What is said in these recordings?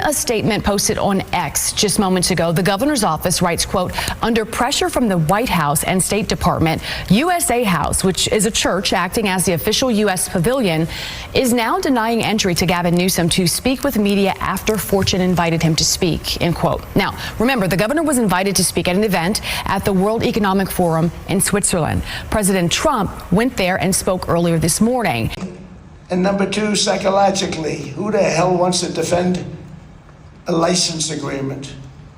a statement posted on X just moments ago, the governor's office writes, quote, under pressure from the White House and State Department, USA House, which is a church acting as the official U.S. pavilion, is now denying entry to Gavin Newsom to speak with media after Fortune invited him to speak, end quote. Now, remember, the governor was invited to speak at an event at the World Economic Forum in Switzerland. President Trump went there and spoke earlier this morning. And number two, psychologically, who the hell wants to defend a license agreement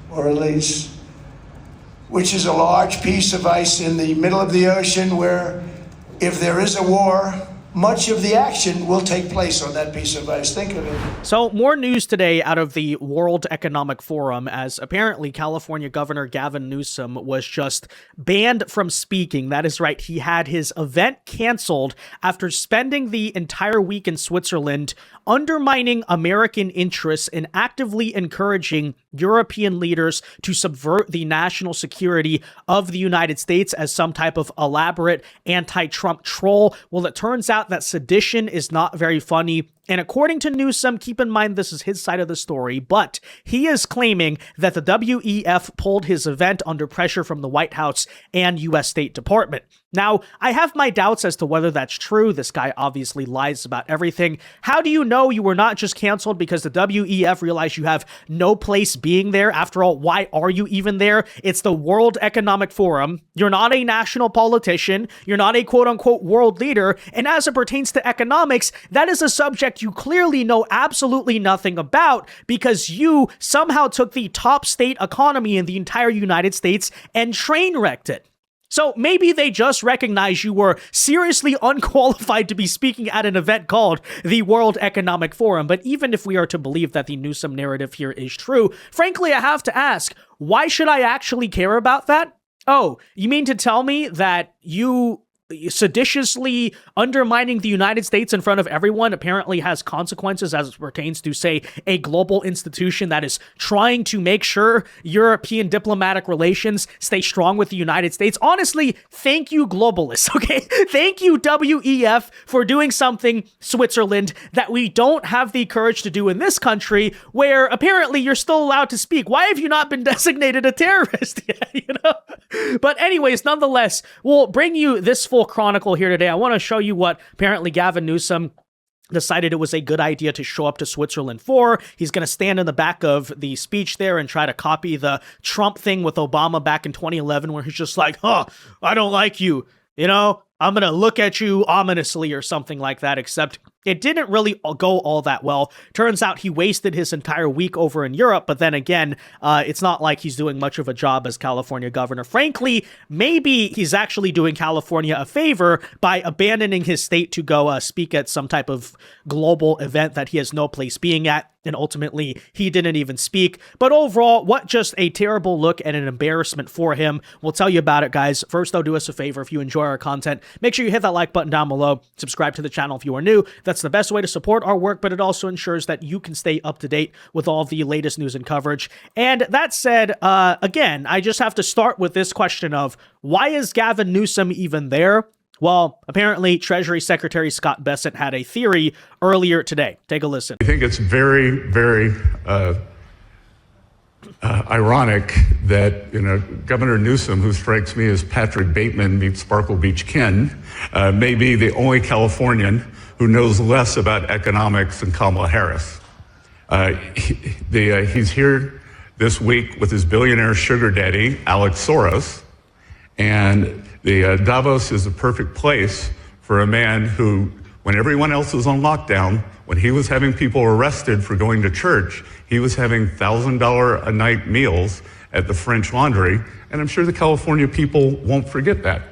or a lease, which is a large piece of ice in the middle of the ocean where if there is a war, much of the action will take place on that piece of ice. Think of it. So more news today out of the World Economic Forum, as apparently California Governor Gavin Newsom was just banned from speaking. That is right. He had his event canceled after spending the entire week in Switzerland undermining American interests and actively encouraging European leaders to subvert the national security of the United States as some type of elaborate anti-Trump troll. Well, it turns out that sedition is not very funny. And according to Newsom, keep in mind this is his side of the story, but he is claiming that the WEF pulled his event under pressure from the White House and U.S. State Department. Now, I have my doubts as to whether that's true. This guy obviously lies about everything. How do you know you were not just canceled because the WEF realized you have no place being there? After all, why are you even there? It's the World Economic Forum. You're not a national politician. You're not a quote-unquote world leader. And as it pertains to economics, that is a subject you clearly know absolutely nothing about because you somehow took the top state economy in the entire United States and train wrecked it. So maybe they just recognize you were seriously unqualified to be speaking at an event called the World Economic Forum. But even if we are to believe that the Newsom narrative here is true, frankly, I have to ask, why should I actually care about that? Oh, you mean to tell me that you seditiously undermining the United States in front of everyone apparently has consequences as it pertains to, say, a global institution that is trying to make sure European diplomatic relations stay strong with the United States? Honestly, thank you, globalists, okay? Thank you, WEF, for doing something, Switzerland, that we don't have the courage to do in this country where apparently you're still allowed to speak. Why have you not been designated a terrorist yet, you know? But anyways, nonetheless, we'll bring you this full chronicle here today. I want to show you what apparently Gavin Newsom decided it was a good idea to show up to Switzerland for. He's going to stand in the back of the speech there and try to copy the Trump thing with Obama back in 2011 where he's just like, I don't like you. You know, I'm going to look at you ominously or something like that, except it didn't really go all that well. Turns out he wasted his entire week over in Europe, but then again, it's not like he's doing much of a job as California governor. Frankly, maybe he's actually doing California a favor by abandoning his state to go speak at some type of global event that he has no place being at, and ultimately he didn't even speak. But overall, what just a terrible look and an embarrassment for him. We'll tell you about it, guys. First, though, do us a favor. If you enjoy our content, make sure you hit that like button down below. Subscribe to the channel if you are new. That's the best way to support our work, but it also ensures that you can stay up to date with all the latest news and coverage. And that said, again, I just have to start with this question of why is Gavin Newsom even there? Well, apparently Treasury Secretary Scott Bessent had a theory earlier today. Take a listen. I think it's very, very ironic that, Governor Newsom, who strikes me as Patrick Bateman meets Sparkle Beach Ken, may be the only Californian who knows less about economics than Kamala Harris. He's here this week with his billionaire sugar daddy, Alex Soros, and Davos is the perfect place for a man who, when everyone else was on lockdown, when he was having people arrested for going to church, he was having $1,000 a night meals at the French Laundry, and I'm sure the California people won't forget that.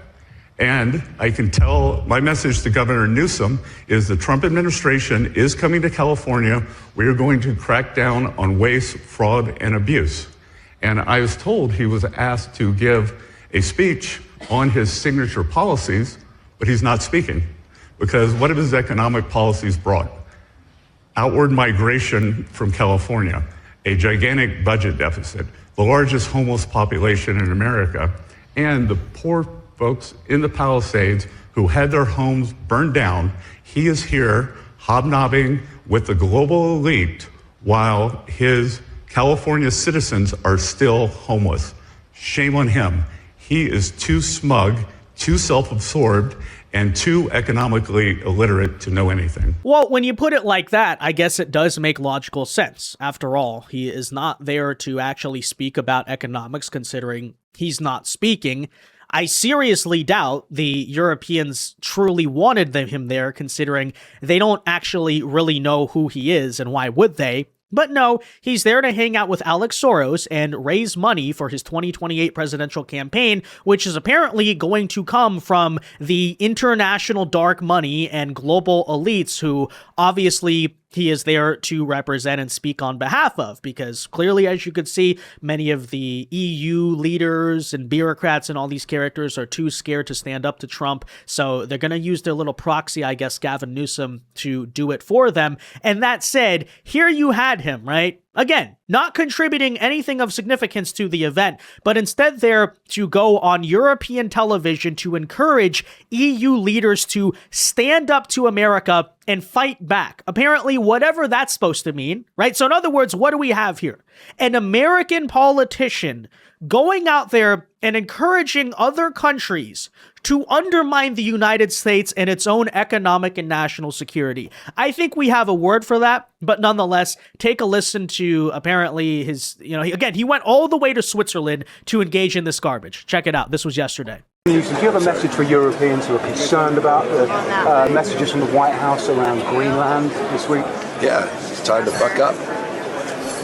And I can tell my message to Governor Newsom is the Trump administration is coming to California. We are going to crack down on waste, fraud, and abuse. And I was told he was asked to give a speech on his signature policies, but he's not speaking because what have his economic policies brought? Outward migration from California, a gigantic budget deficit, the largest homeless population in America, and the poor folks in the Palisades who had their homes burned down. He is here hobnobbing with the global elite while his California citizens are still homeless. Shame on him. He is too smug, too self-absorbed, and too economically illiterate to know anything. Well, when you put it like that, I guess it does make logical sense. After all, he is not there to actually speak about economics, considering he's not speaking. I seriously doubt the Europeans truly wanted him there, considering they don't actually really know who he is, and why would they? But no, he's there to hang out with Alex Soros and raise money for his 2028 presidential campaign, which is apparently going to come from the international dark money and global elites who obviously he is there to represent and speak on behalf of, because clearly, as you could see, many of the EU leaders and bureaucrats and all these characters are too scared to stand up to Trump. So they're going to use their little proxy, I guess, Gavin Newsom, to do it for them. And that said, here you had him, right? Again, not contributing anything of significance to the event, but instead there to go on European television to encourage EU leaders to stand up to America and fight back. Apparently, whatever that's supposed to mean, right? So in other words, what do we have here? An American politician going out there and encouraging other countries to undermine the United States and its own economic and national security. I think we have a word for that, but nonetheless, take a listen to apparently his, he went all the way to Switzerland to engage in this garbage. Check it out. This was yesterday. Do you have a message for Europeans who are concerned about the messages from the White House around Greenland this week? Yeah, it's time to buck up.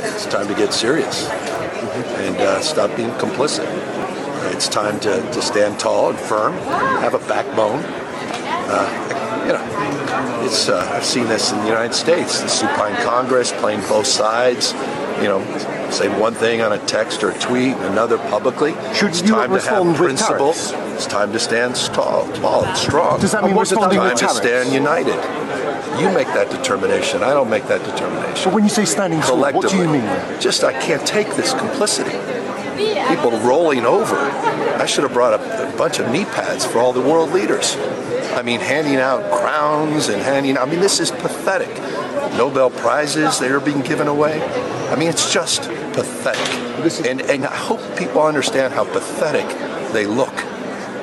It's time to get serious and stop being complicit. It's time to stand tall and firm, have a backbone. I've seen this in the United States, the supine Congress playing both sides, saying one thing on a text or a tweet and another publicly. It's time to have principles. It's time to stand tall and strong. Does that mean responding with tariffs? It's time to stand united. You make that determination. I don't make that determination. But when you say standing tall, what do you mean? Just, I can't take this complicity. People rolling over. I should have brought a bunch of knee pads for all the world leaders. Handing out crowns and this is pathetic. Nobel Prizes, they are being given away. It's just pathetic. And I hope people understand how pathetic they look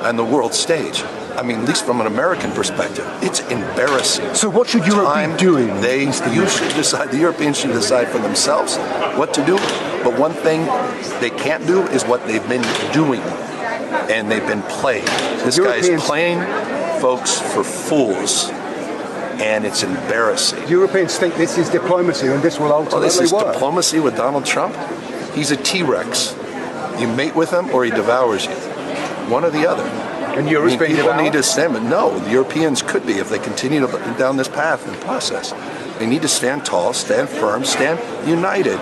on the world stage. At least from an American perspective, it's embarrassing. So what should Europe be doing? You should decide, the Europeans should decide for themselves what to do. But one thing they can't do is what they've been doing. And they've been playing. This guy is playing folks for fools. And it's embarrassing. Europeans think this is diplomacy and this will ultimately this is work. Diplomacy with Donald Trump? He's a T-Rex. You mate with him or he devours you. One or the other. And Europe's being people devoured? need to stand, but no, the Europeans could be if they continue down this path and process. They need to stand tall, stand firm, stand united.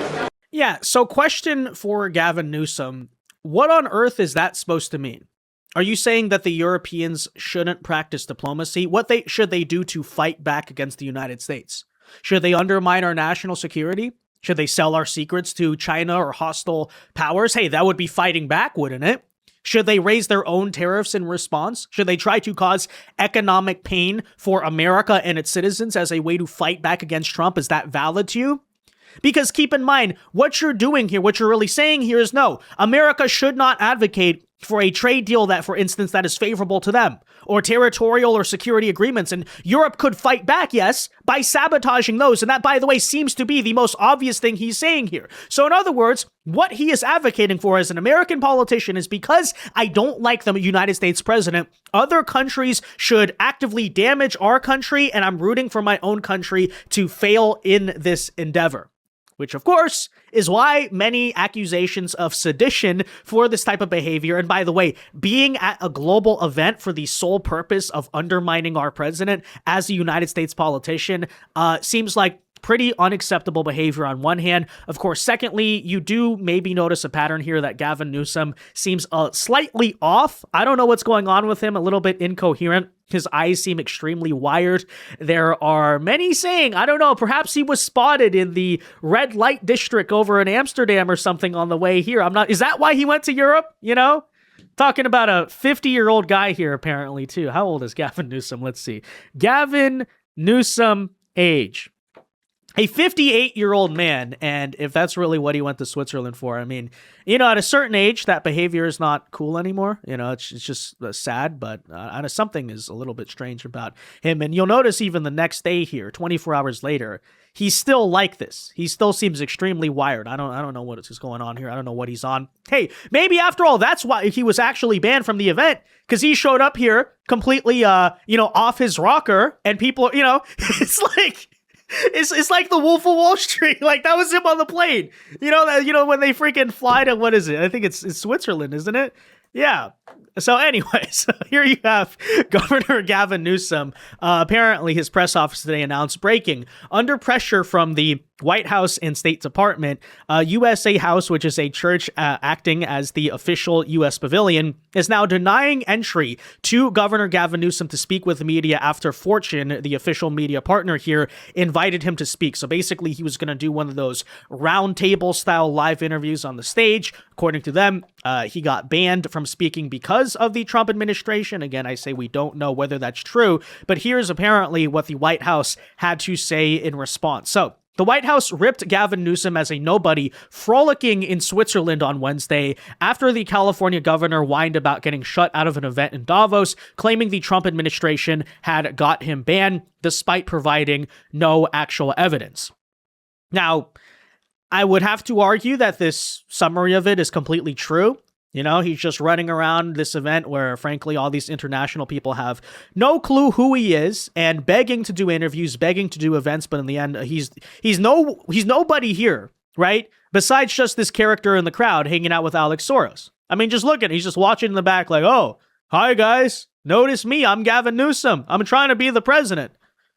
Yeah, so question for Gavin Newsom, what on earth is that supposed to mean? Are you saying that the Europeans shouldn't practice diplomacy? What should they do to fight back against the United States? Should they undermine our national security? Should they sell our secrets to China or hostile powers? Hey, that would be fighting back, wouldn't it? Should they raise their own tariffs in response? Should they try to cause economic pain for America and its citizens as a way to fight back against Trump? Is that valid to you? Because keep in mind, what you're doing here, what you're really saying here is no, America should not advocate for a trade deal that, for instance, that is favorable to them, or territorial or security agreements. And Europe could fight back, yes, by sabotaging those. And that, by the way, seems to be the most obvious thing he's saying here. So in other words, what he is advocating for as an American politician is because I don't like the United States president, other countries should actively damage our country, and I'm rooting for my own country to fail in this endeavor. Which, of course, is why many accusations of sedition for this type of behavior, and by the way, being at a global event for the sole purpose of undermining our president as a United States politician, seems like pretty unacceptable behavior on one hand. Of course, secondly, you do maybe notice a pattern here that Gavin Newsom seems slightly off. I don't know what's going on with him, a little bit incoherent. His eyes seem extremely wired. There are many saying, I don't know, perhaps he was spotted in the red light district over in Amsterdam or something on the way here. Is that why he went to Europe? Talking about a 50-year-old guy here, apparently, too. How old is Gavin Newsom? Let's see. Gavin Newsom age. a 58-year-old man, and if that's really what he went to Switzerland for, I mean, at a certain age, that behavior is not cool anymore. It's just sad, but something is a little bit strange about him. And you'll notice even the next day here, 24 hours later, he's still like this. He still seems extremely wired. I don't know what is going on here. I don't know what he's on. Hey, maybe after all, that's why he was actually banned from the event, because he showed up here completely, off his rocker, and people, it's like... It's like the Wolf of Wall Street. Like, that was him on the plane. When they freaking fly to, what is it? I think it's Switzerland, isn't it? Yeah. So anyways, here you have Governor Gavin Newsom. Apparently his press office today announced breaking. Under pressure from the White House and State Department, USA House, which is a church acting as the official U.S. pavilion, is now denying entry to Governor Gavin Newsom to speak with the media after Fortune, the official media partner here, invited him to speak. So basically he was going to do one of those roundtable style live interviews on the stage. According to them, he got banned from speaking because of the Trump administration. Again, I say we don't know whether that's true, but here's apparently what the White House had to say in response. So, the White House ripped Gavin Newsom as a nobody frolicking in Switzerland on Wednesday after the California governor whined about getting shut out of an event in Davos, claiming the Trump administration had got him banned despite providing no actual evidence. Now, I would have to argue that this summary of it is completely true. He's just running around this event where, frankly, all these international people have no clue who he is and begging to do interviews, begging to do events. But in the end, he's nobody here, right? Besides just this character in the crowd hanging out with Alex Soros. I mean, just look at it. He's just watching in the back like, oh, hi, guys. Notice me. I'm Gavin Newsom. I'm trying to be the president.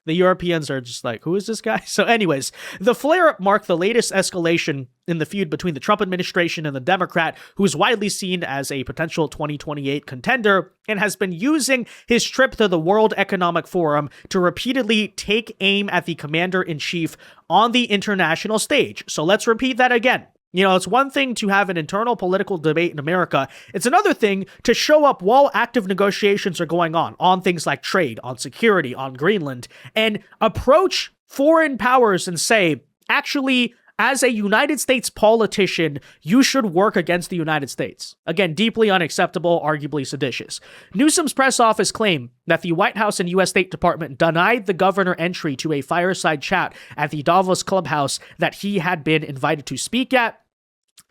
The Europeans are just like, who is this guy? So anyways, the flare-up marked the latest escalation in the feud between the Trump administration and the Democrat, who is widely seen as a potential 2028 contender and has been using his trip to the World Economic Forum to repeatedly take aim at the commander-in-chief on the international stage. So let's repeat that again. It's one thing to have an internal political debate in America. It's another thing to show up while active negotiations are going on things like trade, on security, on Greenland, and approach foreign powers and say, actually, as a United States politician, you should work against the United States. Again, deeply unacceptable, arguably seditious. Newsom's press office claimed that the White House and U.S. State Department denied the governor entry to a fireside chat at the Davos clubhouse that he had been invited to speak at.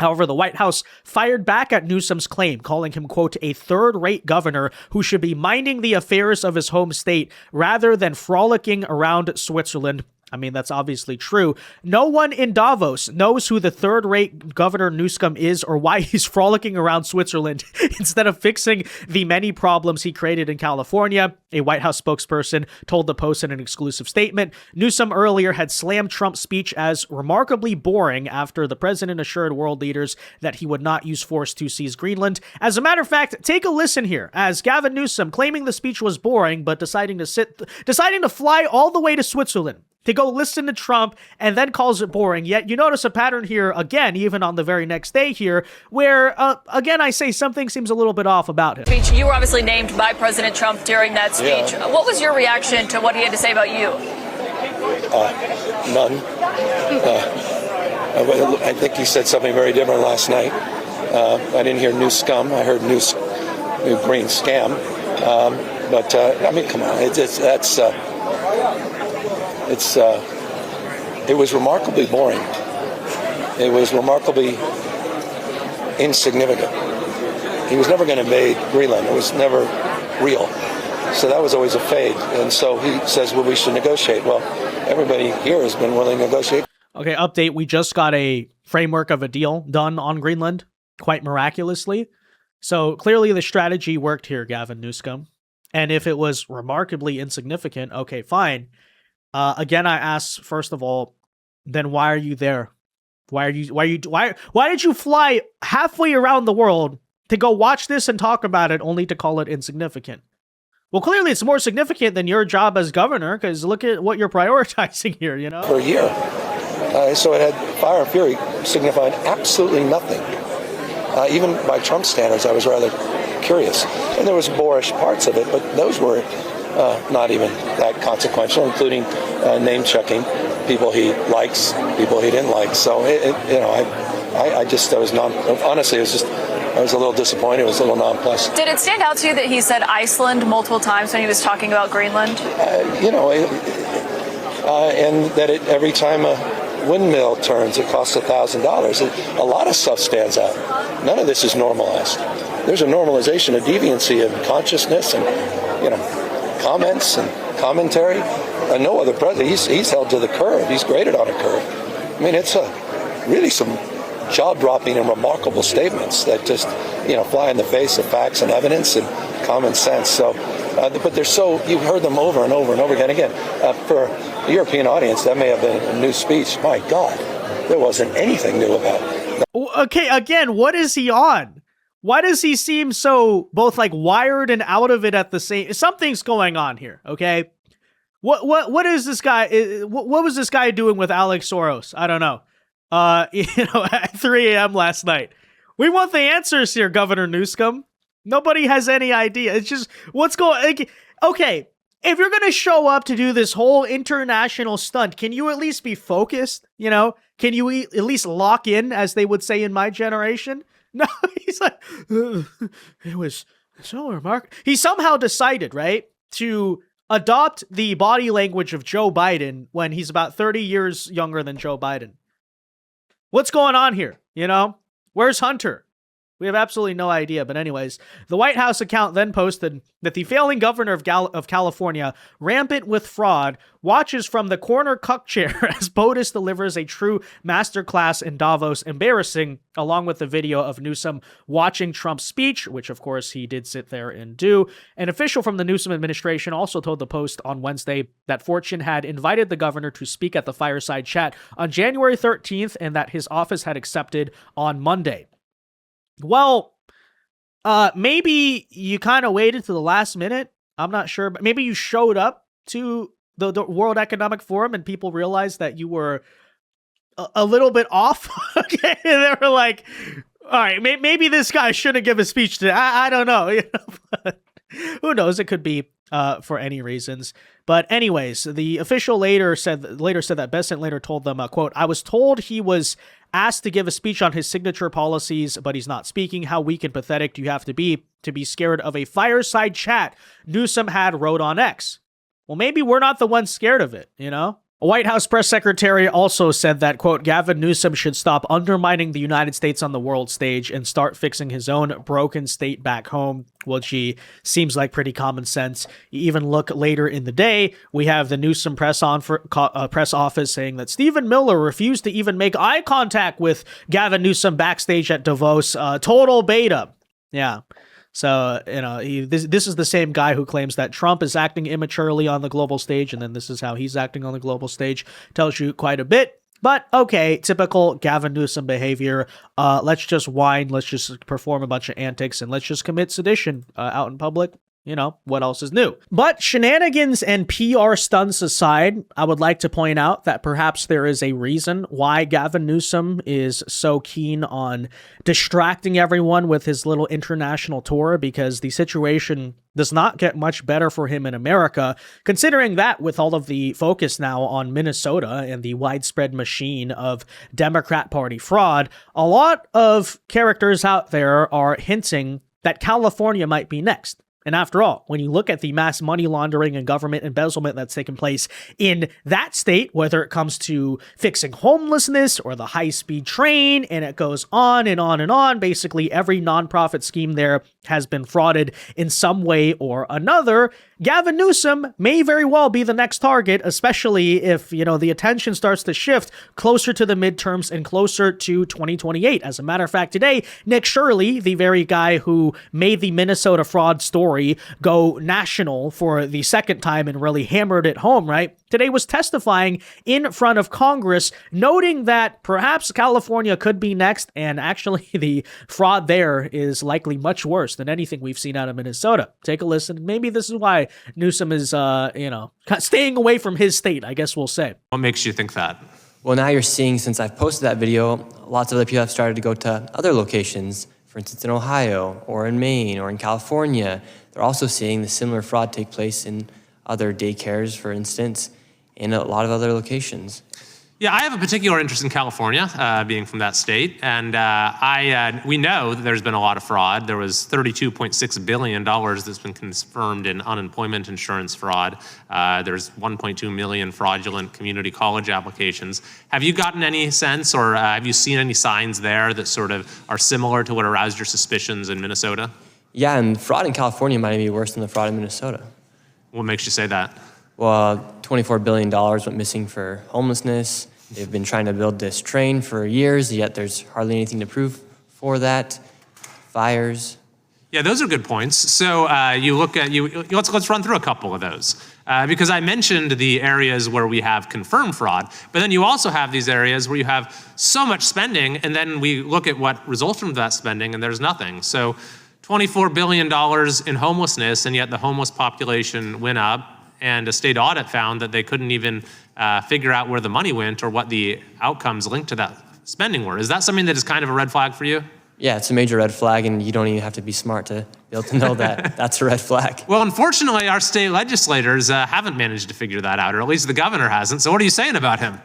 However, the White House fired back at Newsom's claim, calling him, quote, a third-rate governor who should be minding the affairs of his home state rather than frolicking around Switzerland. I mean, that's obviously true. No one in Davos knows who the third-rate Governor Newsom is or why he's frolicking around Switzerland instead of fixing the many problems he created in California, a White House spokesperson told the Post in an exclusive statement. Newsom earlier had slammed Trump's speech as remarkably boring after the president assured world leaders that he would not use force to seize Greenland. As a matter of fact, take a listen here, as Gavin Newsom, claiming the speech was boring, but deciding to fly all the way to Switzerland to go listen to Trump and then calls it boring. Yet you notice a pattern here again, even on the very next day here, where again, I say something seems a little bit off about him. You were obviously named by President Trump during that speech. Yeah. What was your reaction to what he had to say about you? None. I think he said something very different last night. I didn't hear new scum. I heard new green scam. But I mean, come on, it was remarkably boring. It was remarkably insignificant. He was never going to invade Greenland. It was never real. So that was always a fade. And so he says, well, we should negotiate. Well, everybody here has been willing to negotiate. Okay, update. We just got a framework of a deal done on Greenland, quite miraculously. So clearly the strategy worked here, Gavin Newsom. And if it was remarkably insignificant, okay, fine. Again, I ask, first of all, then why are you there? Why did you fly halfway around the world to go watch this and talk about it only to call it insignificant? Well, clearly it's more significant than your job as governor, because look at what you're prioritizing here, For a year. So it had fire and fury signified absolutely nothing. Even by Trump standards, I was rather curious. And there was boorish parts of it, but those were not even that consequential, including name checking people he likes, people he didn't like. So I was a little disappointed. I was a little nonplussed. Did it stand out to you that he said Iceland multiple times when he was talking about Greenland? And that every time a windmill turns, it costs $1,000. A lot of stuff stands out. None of this is normalized. There's a normalization of deviancy and consciousness and, comments and commentary. No other president, he's held to the curve. He's graded on a curve. I mean, it's really some jaw-dropping and remarkable statements that just, fly in the face of facts and evidence and common sense. So, but you've heard them over and over and over again. For the European audience, that may have been a new speech. My God, there wasn't anything new about it. Okay, again, what is he on? Why does he seem so both like wired and out of it at the same? Something's going on here. Okay, what is this guy? What was this guy doing with Alex Soros? I don't know. At 3 a.m. last night. We want the answers here, Governor Newsom. Nobody has any idea. It's just what's going. Okay, if you're gonna show up to do this whole international stunt, can you at least be focused? Can you at least lock in, as they would say in my generation? No, he's like, it was so remarkable. He somehow decided, right, to adopt the body language of Joe Biden when he's about 30 years younger than Joe Biden. What's going on here? Where's Hunter? We have absolutely no idea. But anyways, the White House account then posted that the failing governor of California, rampant with fraud, watches from the corner cuck chair as POTUS delivers a true masterclass in Davos embarrassing, along with the video of Newsom watching Trump's speech, which of course he did sit there and do. An official from the Newsom administration also told the Post on Wednesday that Fortune had invited the governor to speak at the fireside chat on January 13th and that his office had accepted on Monday. Well, maybe you kind of waited to the last minute. I'm not sure, but maybe you showed up to the World Economic Forum and people realized that you were a little bit off. Okay, and they were like, all right, maybe this guy shouldn't give a speech today. I don't know. But who knows? It could be for any reasons. But anyways, the official later said that Bessent later told them, quote, I was told he was asked to give a speech on his signature policies, but he's not speaking. How weak and pathetic do you have to be scared of a fireside chat? Newsom wrote on X. Well, maybe we're not the ones scared of it, A White House press secretary also said that, quote, Gavin Newsom should stop undermining the United States on the world stage and start fixing his own broken state back home, which seems like pretty common sense. You even look later in the day, we have the Newsom press office saying that Stephen Miller refused to even make eye contact with Gavin Newsom backstage at Davos. Total beta. Yeah. So, this is the same guy who claims that Trump is acting immaturely on the global stage, and then this is how he's acting on the global stage. Tells you quite a bit. But, okay, typical Gavin Newsom behavior. Let's just whine, let's just perform a bunch of antics, and let's just commit sedition out in public. What else is new? But shenanigans and PR stunts aside, I would like to point out that perhaps there is a reason why Gavin Newsom is so keen on distracting everyone with his little international tour, because the situation does not get much better for him in America, considering that with all of the focus now on Minnesota and the widespread machine of Democrat Party fraud, a lot of characters out there are hinting that California might be next. And after all, when you look at the mass money laundering and government embezzlement that's taken place in that state, whether it comes to fixing homelessness or the high-speed train, and it goes on and on and on, basically every nonprofit scheme there has been frauded in some way or another. Gavin Newsom may very well be the next target, especially if, the attention starts to shift closer to the midterms and closer to 2028. As a matter of fact, today, Nick Shirley, the very guy who made the Minnesota fraud story go national for the second time and really hammered it home, right? Today was testifying in front of Congress, noting that perhaps California could be next, and actually the fraud there is likely much worse than anything we've seen out of Minnesota. Take a listen. Maybe this is why Newsom is, staying away from his state, I guess we'll say. What makes you think that? Well, now you're seeing, since I've posted that video, lots of other people have started to go to other locations, for instance, in Ohio or in Maine or in California. They're also seeing the similar fraud take place in other daycares, for instance. in a lot of other locations. Yeah, I have a particular interest in California, being from that state, and we know that there's been a lot of fraud. There was $32.6 billion that's been confirmed in unemployment insurance fraud. There's 1.2 million fraudulent community college applications. Have you gotten any sense, or have you seen any signs there that sort of are similar to what aroused your suspicions in Minnesota? Yeah, and fraud in California might be worse than the fraud in Minnesota. What makes you say that? Well, $24 billion went missing for homelessness. They've been trying to build this train for years, yet there's hardly anything to prove for that. Fires. Yeah, those are good points. So you look at let's run through a couple of those because I mentioned the areas where we have confirmed fraud, but then you also have these areas where you have so much spending, and then we look at what results from that spending, and there's nothing. So $24 billion in homelessness, and yet the homeless population went up. And a state audit found that they couldn't even figure out where the money went or what the outcomes linked to that spending were. Is that something that is kind of a red flag for you? Yeah, it's a major red flag, and you don't even have to be smart to be able to know that that's a red flag. Well, unfortunately, our state legislators haven't managed to figure that out, or at least the governor hasn't. So what are you saying about him?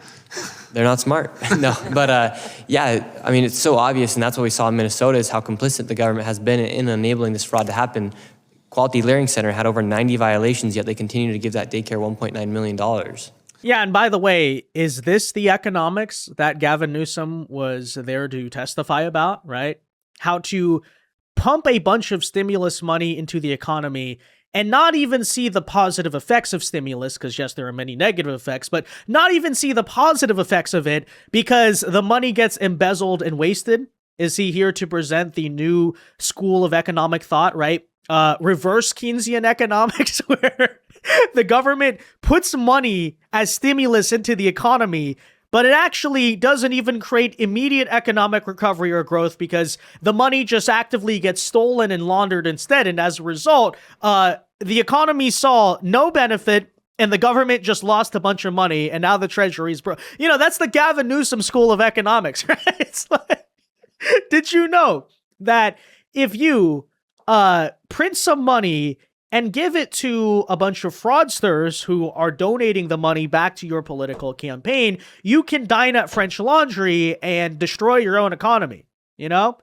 They're not smart. No, but yeah, I mean, it's so obvious, and that's what we saw in Minnesota is how complicit the government has been in enabling this fraud to happen. Quality Learning Center had over 90 violations, yet they continue to give that daycare $1.9 million. Yeah, and by the way, is this the economics that Gavin Newsom was there to testify about, right? How to pump a bunch of stimulus money into the economy and not even see the positive effects of stimulus, because yes, there are many negative effects, but not even see the positive effects of it because the money gets embezzled and wasted? Is he here to present the new school of economic thought, right? Reverse Keynesian economics, where the government puts money as stimulus into the economy, but it actually doesn't even create immediate economic recovery or growth because the money just actively gets stolen and laundered instead. And as a result, the economy saw no benefit and the government just lost a bunch of money, and now the treasury's broke. You know, that's the Gavin Newsom school of economics, right? It's like, did you know that if you print some money and give it to a bunch of fraudsters who are donating the money back to your political campaign, you can dine at French Laundry and destroy your own economy? You know,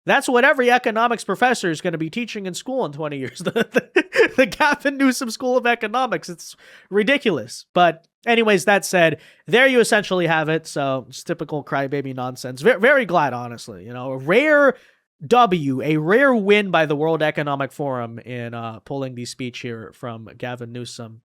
that's what every economics professor is going to be teaching in school in 20 years. The Gavin Newsom School of Economics. It's ridiculous. But anyways, that said, there you essentially have it. So it's typical crybaby nonsense. Very, very glad, honestly. You know, a rare win by the World Economic Forum in pulling the speech here from Gavin Newsom.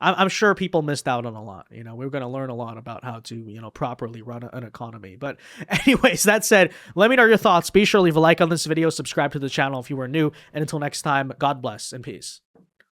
I'm sure people missed out on a lot. You know, we're going to learn a lot about how to, you know, properly run an economy. But anyways, that said, let me know your thoughts. Be sure to leave a like on this video, subscribe to the channel if you are new, and until next time, God bless and peace.